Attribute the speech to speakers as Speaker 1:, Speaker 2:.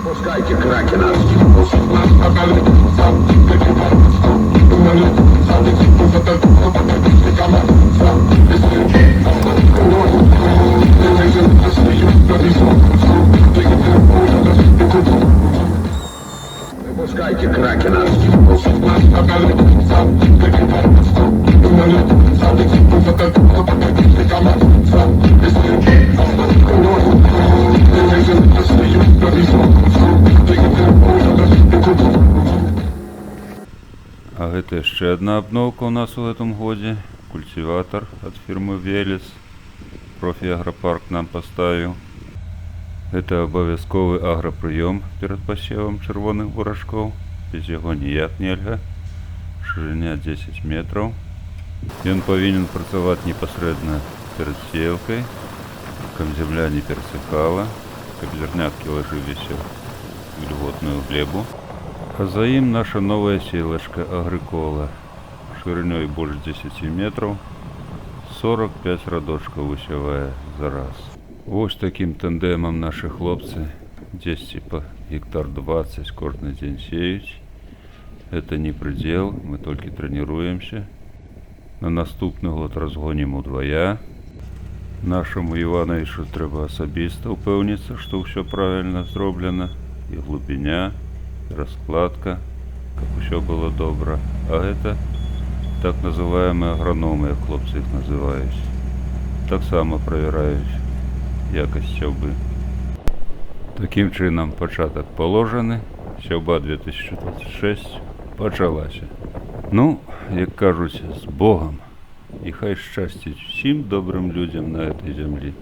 Speaker 1: Пускайте кракена. Пускайте кракена.
Speaker 2: А гэта яшчэ одна обновка у нас у этом годзе. Культиватор от фирмы Велес. Профи-агропарк нам поставил. Это абавязковы агропрыём перед посевом чырвоных бурашкоў. Без яго ніяк нельга. Шырыня 10 метров. Ён павінен працаваць непасрэдна перед сеялкай, каб земля не перасыхала, каб зерняткі ложыліся в вільготную глебу. А за ім наша новая сеялачка Агрикола. Шырынёй больш 10 метров. 45 радочкаў высявае за раз. Вось таким тандемом наши хлопцы 10 по гектар 20 кожны дзень сеюць. Это не предел, мы только тренируемся. На наступны год разгоним удвоя. Нашему Івановичу трэба асабіста упэўніцца, што ўсё правильно зроблена. І глубиня, і раскладка, каб усё было добра. А это так называемые аграномы, як хлопцы их называюць. Так само правяраюць якасць сяўбы. Таким чынам пачатак положены. Сяўба 2026 пачалася. Ну, як кажуць, з Богом. І хай шчасціць усім добрым людзям на этой зямлі.